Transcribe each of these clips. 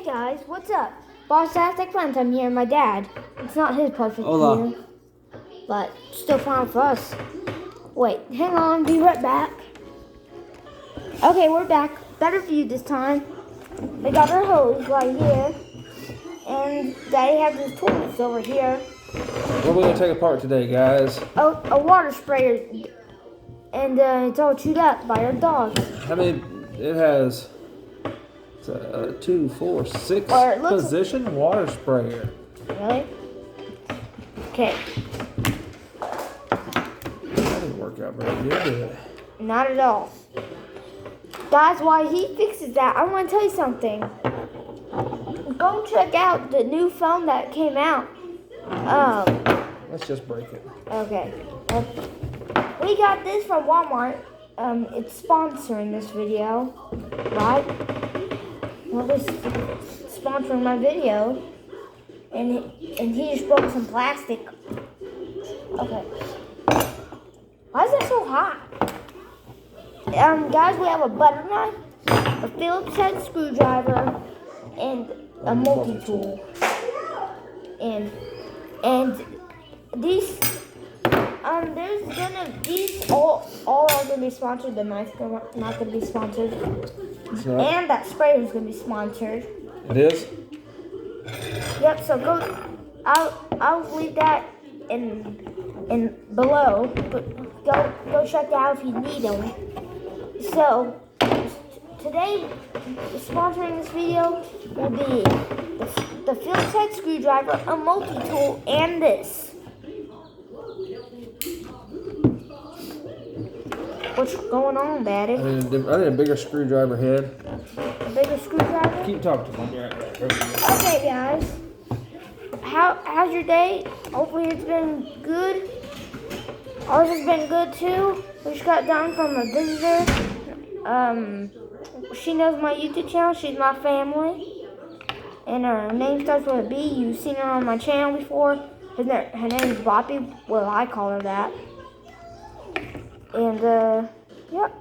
Hey guys, what's up? Boss Aztec Friends, I'm here, my dad. It's not his perfect view, but still fine for us. Wait, hang on, be right back. Okay, we're back. Better view this time. We got our hose right here, and Daddy has his tools over here. What are we going to take apart today, guys? A water sprayer, and it's all chewed up by our dogs. How many? It has 2, 4, 6 position water sprayer. Really? Okay. That didn't work out very good, did it? Not at all. Guys, while he fixes that, I want to tell you something. Go check out the new phone that came out. Let's just break it. Okay. We got this from Walmart. It's sponsoring this video, right? Well, it's sponsoring my video, and he just broke some plastic. Okay. Why is it so hot? Guys, we have a butter knife, a Phillips head screwdriver, and a multi-tool. And these, these all are gonna be sponsored. The knife's not gonna be sponsored. And that sprayer is gonna be sponsored. It is? Yep, so I'll leave that in below, but go check it out if you need them. So today, sponsoring this video will be the Phillips head screwdriver, a multi-tool, and this. What's going on, Daddy? I need a bigger screwdriver head. A bigger screwdriver? Keep talking to me. Okay, guys. How's your day? Hopefully it's been good. Ours has been good too. We just got done from a visitor. She knows my YouTube channel. She's my family. And her name starts with a B. You've seen her on my channel before. Her name is Boppy. Well, I call her that. And, yep.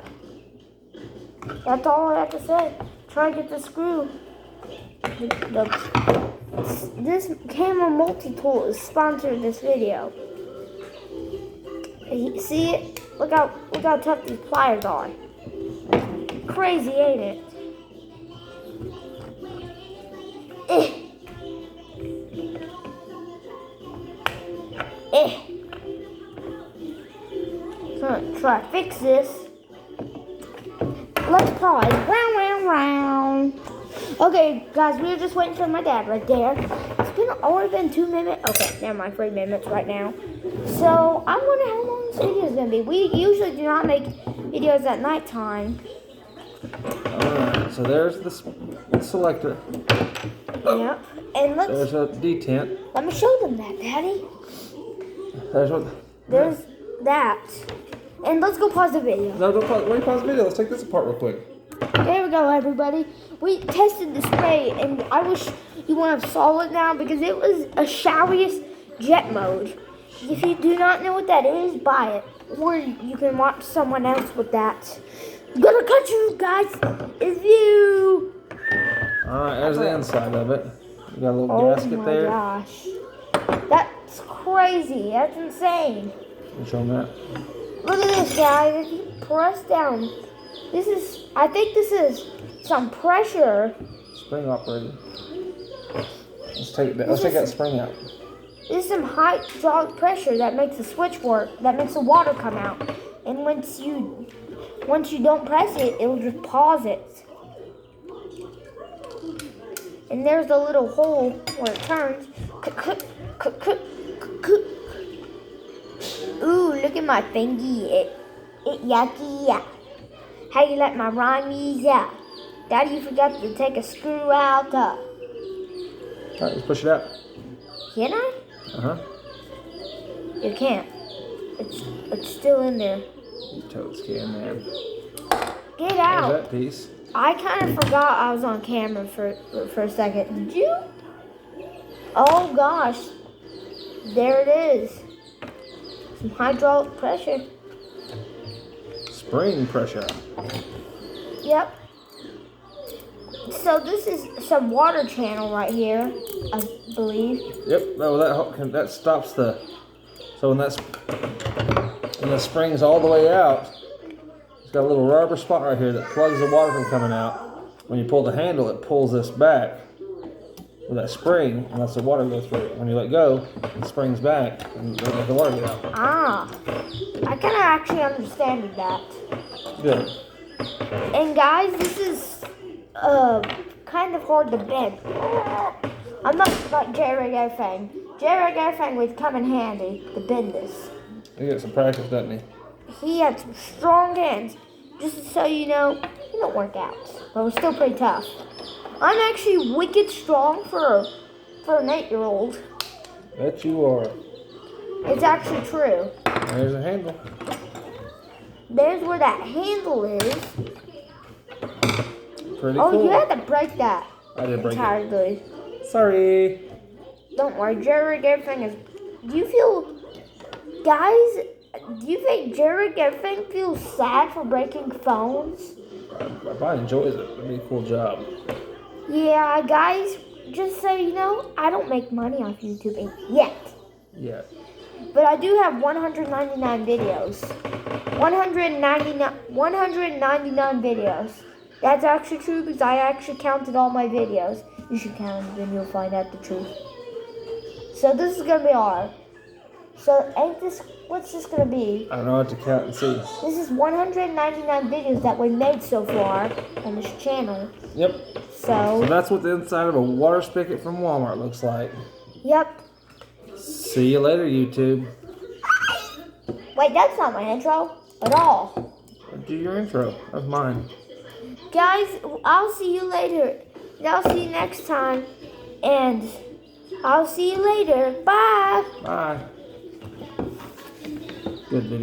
That's all I have to say. Try to get the screw. This camera multi-tool is sponsored this video. See it? Look how tough these pliers are. Crazy, ain't it? Try to fix this. Let's pause. Round. Okay, guys, we were just waiting for my dad right there. It's only been 2 minutes. Okay, never mind, 3 minutes right now. So I wonder how long this video is gonna be. We usually do not make videos at nighttime. Alright, so there's the selector. Yep. And there's a detent. Let me show them that, Daddy. There's that. And let's go pause the video. No, don't pause. Wait, pause the video. Let's take this apart real quick. There we go, everybody. We tested the spray, and I wish you would have saw it now because it was a showiest jet mode. If you do not know what that is, buy it. Or you can watch someone else with that. I'm gonna cut you guys. It's you. Alright, there's the inside of it. You got a little gasket there. Oh my gosh. That's crazy. That's insane. You show them that? Look at this, guys. If you press down, I think this is some pressure. Spring operated. Let's take that spring out. This is some hydraulic pressure that makes the switch work, that makes the water come out. And once you don't press it, it'll just pause it. And there's a little hole where it turns. Ooh, look at my thingy. It yucky. Yeah. How you like my rhymies? Yeah. Daddy, you forgot to take a screw out. Alright, let's push it out. Can I? Uh-huh. You can't. It's still in there. You totes can, man. Get out. There's that piece. I kind of forgot I was on camera for a second. Did you? Oh gosh. There it is. Some hydraulic pressure. Spring pressure. Yep. So this is some water channel right here, I believe. Yep. No, that stops the. So when that springs all the way out, it's got a little rubber spot right here that plugs the water from coming out. When you pull the handle, it pulls this back with that spring and lets the water go through it. When you let go, it springs back and let the water get out. Ah, I kind of actually understand that. Good. And guys, this is kind of hard to bend. I'm not like Jerry Garfang. Jerry Garfang would come in handy to bend this. He gets some practice, doesn't he? He had some strong hands. Just so you know, he don't work out, but we're still pretty tough. I'm actually wicked strong for an 8-year-old. Bet you are. It's actually true. There's a handle. There's where that handle is. Pretty Oh, cool. you had to break that. I did break entirely. it. Sorry. Don't worry, Jared Everything is. Do you feel, guys? Do you think Jared Everything feels sad for breaking phones? I probably enjoys it. It'd be a cool job. Yeah, guys. Just so you know, I don't make money off YouTube yet. Yeah. But I do have 199 videos. 199 videos. That's actually true because I actually counted all my videos. You should count them and you'll find out the truth. So this is gonna be hard. So what's this gonna be? I don't know what to count and see. This is 199 videos that we made so far on this channel. Yep. So So, that's what the inside of a water spigot from Walmart looks like. yep. See you later, YouTube. Wait, that's not my intro at all. Do your intro of mine. Guys, I'll see you later. I'll see you next time. And I'll see you later. Bye. Bye. Good video.